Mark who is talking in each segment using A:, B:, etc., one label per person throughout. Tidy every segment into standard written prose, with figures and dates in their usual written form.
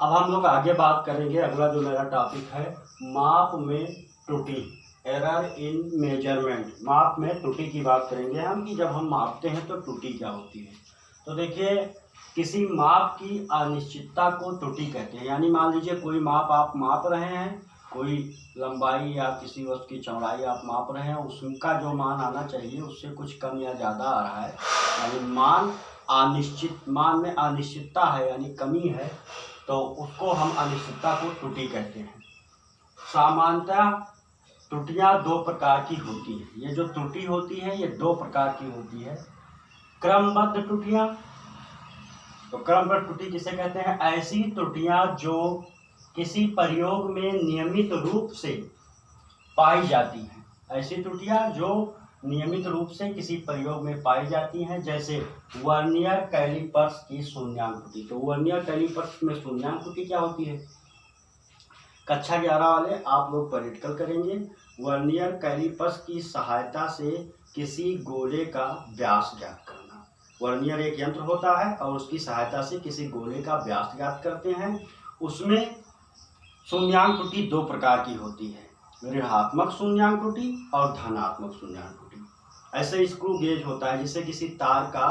A: अब हम लोग आगे बात करेंगे। अगला जो मेरा टॉपिक है माप में त्रुटि, एरर इन मेजरमेंट। माप में त्रुटि की बात करेंगे हम कि जब हम मापते हैं तो त्रुटि क्या होती है। तो देखिए, किसी माप की अनिश्चितता को त्रुटि कहते हैं। यानी मान लीजिए कोई माप आप माप रहे हैं, कोई लंबाई या किसी वस्तु की चौड़ाई आप माप रहे हैं, उसका जो मान आना चाहिए उससे कुछ कम या ज़्यादा आ रहा है, यानी मान में अनिश्चितता है यानी कमी है, तो उसको हम अनिश्चितता को त्रुटि कहते हैं। सामान्यतः त्रुटियां दो प्रकार की होती हैं। ये जो त्रुटि होती है ये दो प्रकार की होती है। क्रमबद्ध त्रुटियां, तो क्रमबद्ध त्रुटि किसे कहते हैं? ऐसी त्रुटियां जो किसी प्रयोग में नियमित रूप से पाई जाती हैं। ऐसी त्रुटियां जो नियमित रूप से किसी प्रयोग में पाई जाती हैं, जैसे वर्नियर कैलिपर्स की शून्याङ्क त्रुटि। तो वर्नियर कैलिपर्स में शून्याङ्क त्रुटि क्या होती है? कक्षा 11 वाले आप लोग प्रैक्टिकल करेंगे। वर्नियर कैलिपर्स की सहायता से किसी गोले का व्यास ज्ञात करना। वर्नियर एक यंत्र होता है और उसकी सहायता से किसी गोले का व्यास ज्ञात करते हैं। उसमें शून्याङ्क त्रुटि दो प्रकार की होती है, ऋणात्मक शून्याङ्क त्रुटि और धनात्मक शून्याङ्क त्रुटि। ऐसे स्क्रू गेज होता है जिससे किसी तार का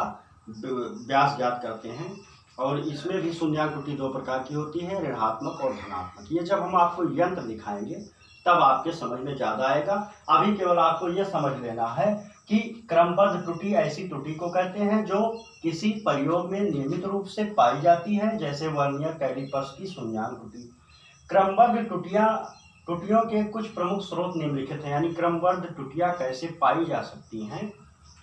A: व्यास ज्ञात करते हैं, और इसमें भी शून्याङ्क त्रुटि दो प्रकार की होती है, ऋणात्मक और धनात्मक। ये जब हम आपको यंत्र दिखाएंगे तब आपके समझ में ज़्यादा आएगा। अभी केवल आपको ये समझ लेना है कि क्रमबद्ध त्रुटि ऐसी त्रुटि को कहते हैं जो किसी प्रयोग में नियमित रूप से पाई जाती है, जैसे वर्नियर कैलिपर्स की शून्याङ्क त्रुटि। क्रमबद्ध त्रुटियों के कुछ प्रमुख स्रोत निम्नलिखित हैं। यानी क्रमबद्ध त्रुटियां कैसे पाई जा सकती हैं,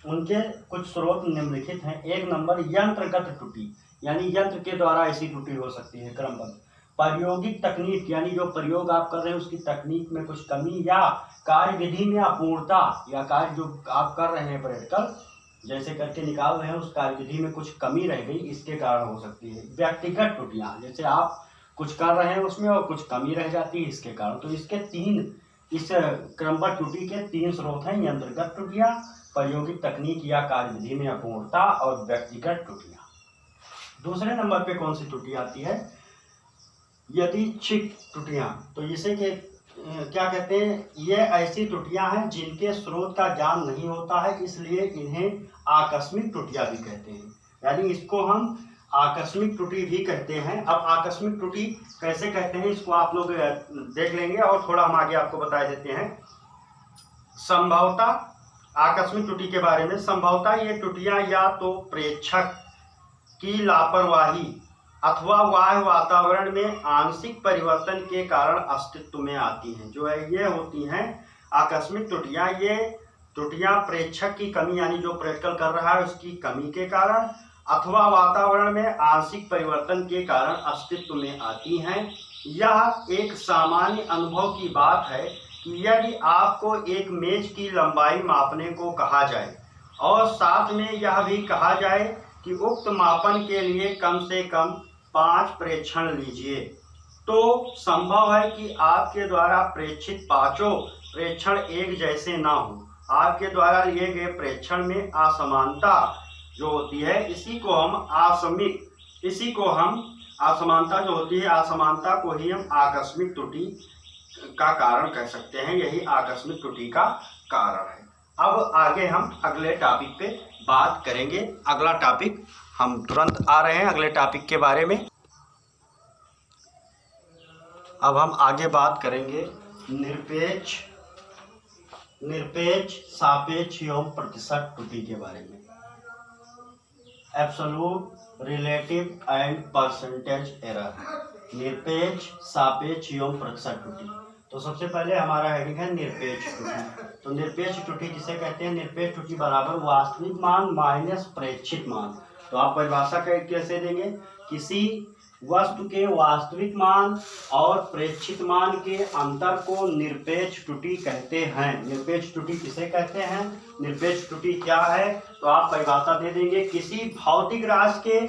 A: उनके कुछ स्रोत निम्नलिखित हैं। एक नंबर यंत्रगत त्रुटि, यानी यंत्र के द्वारा ऐसी त्रुटि हो सकती है क्रमबद्ध। प्रायोगिक तकनीक, यानी जो प्रयोग आप कर रहे हैं उसकी तकनीक में कुछ कमी या कार्य विधि में अपूर्णता, या कार्य जो आप कर रहे हैं प्रैक्टिकल जैसे करके निकाल रहे हैं उस कार्य विधि में कुछ कमी रह गई, इसके कारण हो सकती है। व्यक्तिगत त्रुटियां, जैसे आप कुछ कर रहे हैं उसमें और कुछ कमी रह जाती है, इसके कारण। तो इसके इस क्रमबद्ध त्रुटि के तीन स्रोत हैं, यंत्रगत त्रुटियां, प्रायोगिक तकनीक या कार्य विधि में अपूर्णता और व्यक्तिगत त्रुटियां। दूसरे नंबर पे कौन सी त्रुटि आती है? यादृच्छिक त्रुटियां। तो इसे क्या कहते हैं? ये ऐसी त्रुटियां हैं जिनके स्रोत का ज्ञान नहीं होता है, इसलिए इन्हें आकस्मिक त्रुटियां भी कहते हैं। यानी इसको हम आकस्मिक त्रुटि भी कहते हैं। अब आकस्मिक त्रुटि कैसे कहते हैं इसको आप लोग देख लेंगे, और थोड़ा हम आगे आपको बता देते हैं। संभवतः आकस्मिक त्रुटि के बारे में, संभवतः ये त्रुटियां या तो प्रेक्षक की लापरवाही अथवा बाह्य वातावरण में आंशिक परिवर्तन के कारण अस्तित्व में आती हैं। जो है ये होती हैं आकस्मिक त्रुटियां। ये त्रुटियां प्रेक्षक की कमी, यानी जो प्रैक्टिकल कर रहा है उसकी कमी के कारण अथवा वातावरण में आंशिक परिवर्तन के कारण अस्तित्व में आती हैं। यह एक सामान्य अनुभव की बात है कि यदि आपको एक मेज की लंबाई मापने को कहा जाए और साथ में यह भी कहा जाए कि उक्त मापन के लिए कम से कम 5 प्रेक्षण लीजिए, तो संभव है कि आपके द्वारा प्रेक्षित पांचों प्रेक्षण एक जैसे ना हो। आपके द्वारा लिए गए प्रेक्षण में असमानता जो होती है, इसी को हम असमानता जो होती है, असमानता को ही हम आकस्मिक त्रुटि का कारण कह सकते हैं। यही आकस्मिक त्रुटि का कारण है। अब आगे हम अगले टॉपिक पे बात करेंगे। अगला टॉपिक हम तुरंत आ रहे हैं अगले टॉपिक के बारे में। अब हम आगे बात करेंगे निरपेक्ष, सापेक्ष एवं प्रतिशत त्रुटि के बारे में। Absolute, relative and percentage error. निरपेक्ष, सापेक्ष एवं प्रतिशत त्रुटि। तो सबसे पहले हमारा हेडिंग है निरपेक्ष त्रुटि। तो निरपेक्ष त्रुटि किसे कहते हैं? निरपेक्ष त्रुटि बराबर वास्तविक मान माइनस प्रेक्षित मान। तो आप परिभाषा कैसे देंगे? किसी वस्तु के वास्तविक मान और प्रेक्षित मान के अंतर को निरपेक्ष त्रुटि कहते हैं। निरपेक्ष त्रुटि किसे कहते हैं? निरपेक्ष त्रुटि क्या है? तो आप परिभाषा दे देंगे, किसी भौतिक राशि के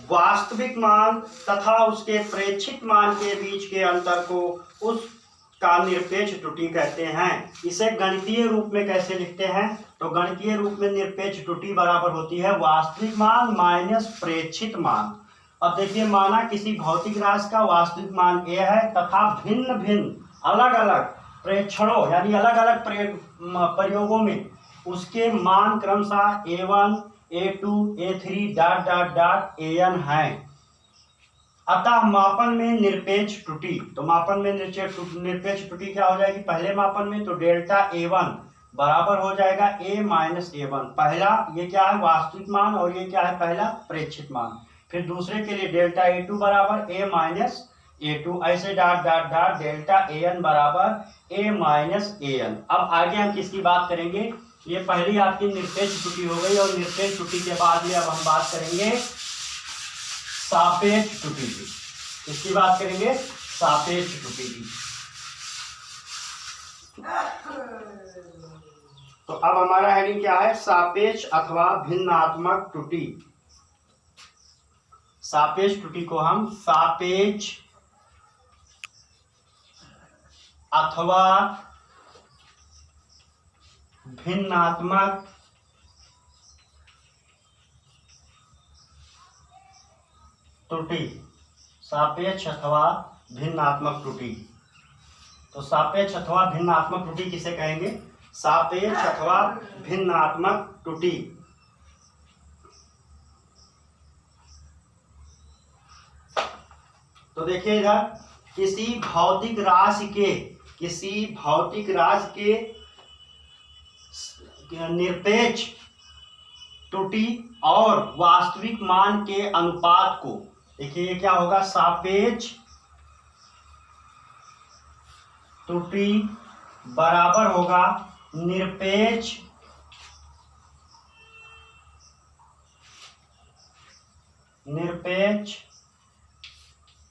A: वास्तविक मान तथा उसके प्रेक्षित मान के बीच के अंतर को उस का निरपेक्ष त्रुटि कहते हैं। इसे गणितीय रूप में कैसे लिखते हैं? तो गणितीय रूप में निरपेक्ष त्रुटि बराबर होती है वास्तविक मान माइनस प्रेक्षित मान। अब देखिए, माना किसी भौतिक राशि का वास्तविक मान a है तथा भिन्न भिन्न अलग अलग प्रेक्षणों यानी अलग अलग प्रयोगों में उसके मान क्रमशः a1, a2, a3 dot dot dot an है। अतः मापन में निरपेक्ष त्रुटि, तो मापन में निरपेक्ष त्रुटि क्या हो जाएगी पहले मापन में, तो डेल्टा a1 बराबर हो जाएगा a माइनस a1। पहला ये क्या है वास्तविक मान और ये क्या है पहला प्रेक्षित मान। फिर दूसरे के लिए डेल्टा a2 बराबर a माइनस a2, ऐसे dot dot dot delta an बराबर a माइनस an। अब आगे हम किसकी बात करेंगे, ये पहली आपकी निरपेक्ष त्रुटि हो गई और निरपेक्ष त्रुटि के बाद में अब हम बात करेंगे सापेक्ष त्रुटि की। किसकी बात करेंगे, सापेक्ष त्रुटि की। तो अब हमारा हेडिंग क्या है, सापेक्ष अथवा भिन्नात्मक त्रुटि। सापेक्ष त्रुटि को हम सापेक्ष अथवा भिन्नात्मक त्रुटि, सापेक्ष अथवा भिन्नात्मक त्रुटि। तो सापेक्ष अथवा भिन्नात्मक त्रुटि किसे कहेंगे, सापेक्ष अथवा भिन्नात्मक त्रुटि। तो देखिए इधर किसी भौतिक राशि के निरपेक्ष त्रुटि और वास्तविक मान के अनुपात को, देखिए ये क्या होगा, सापेक्ष त्रुटि बराबर होगा निरपेक्ष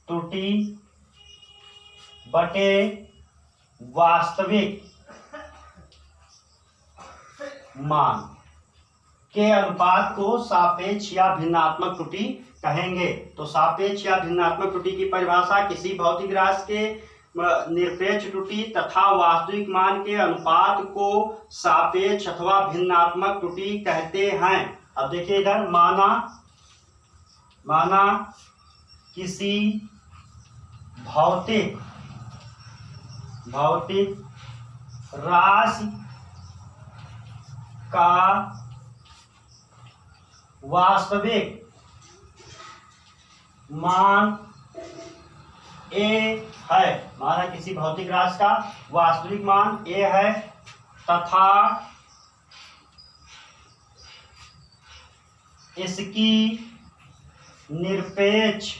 A: त्रुटि बटे वास्तविक मान के अनुपात को सापेक्ष या भिन्नात्मक त्रुटि कहेंगे। तो सापेक्ष या भिन्नात्मक त्रुटि की परिभाषा किसी भौतिक राशि के निरपेक्ष त्रुटि तथा वास्तविक मान के अनुपात को सापेक्ष अथवा भिन्नात्मक त्रुटि कहते हैं। अब देखिए इधर, माना किसी भौतिक राशि का वास्तविक मान a है, माना किसी भौतिक राशि का वास्तविक मान a है तथा इसकी निरपेक्ष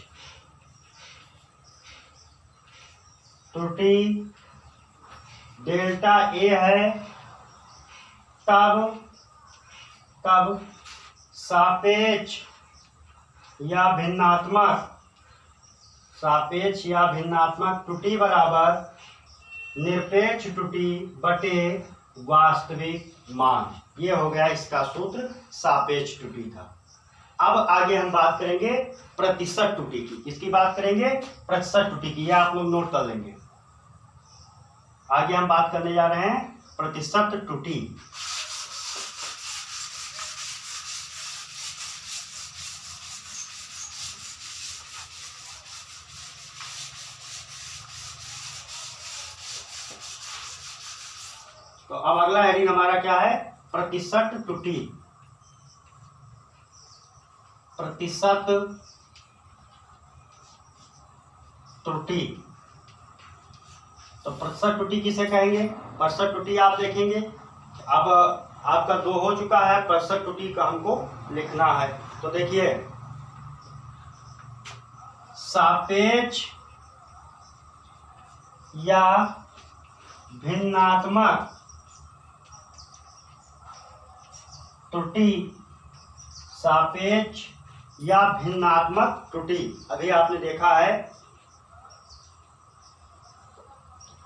A: त्रुटि डेल्टा a है, तब सापेक्ष या भिन्नात्मक त्रुटि बराबर निरपेक्ष त्रुटि बटे वास्तविक मान। ये हो गया इसका सूत्र सापेक्ष त्रुटि का। अब आगे हम बात करेंगे प्रतिशत त्रुटि की। किसकी बात करेंगे, प्रतिशत त्रुटि की। यह आप लोग नोट कर लेंगे। आगे हम बात करने जा रहे हैं प्रतिशत त्रुटि। तो अब अगला हेडिंग हमारा क्या है, प्रतिशत त्रुटि। प्रतिशत त्रुटि, तो प्रतिशत त्रुटि किसे कहेंगे, प्रतिशत त्रुटि आप देखेंगे। अब आपका 2 हो चुका है, प्रतिशत त्रुटि का हमको लिखना है। तो देखिए, सापेक्ष या भिन्नात्मक त्रुटि, सापेक्ष या भिन्नात्मक त्रुटि। अभी आपने देखा है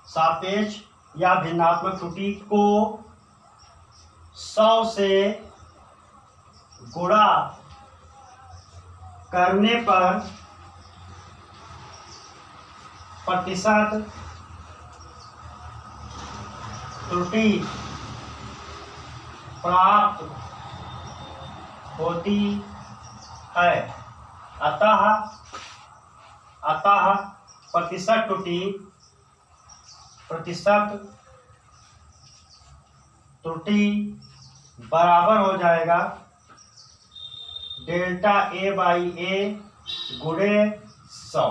A: सापेक्ष या भिन्नात्मक त्रुटि को 100 से गुणा करने पर प्रतिशत त्रुटि प्राप्त होती है। अतः प्रतिशत त्रुटि बराबर हो जाएगा डेल्टा ए बाई ए गुणे 100।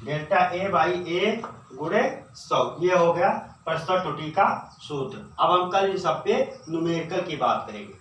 A: डेल्टा ए बाई ए गुणे 100 ये हो गया प्रतिशत त्रुटि का सूत्र। अब हम कल इन सब पे न्यूमेरिकल की बात करेंगे।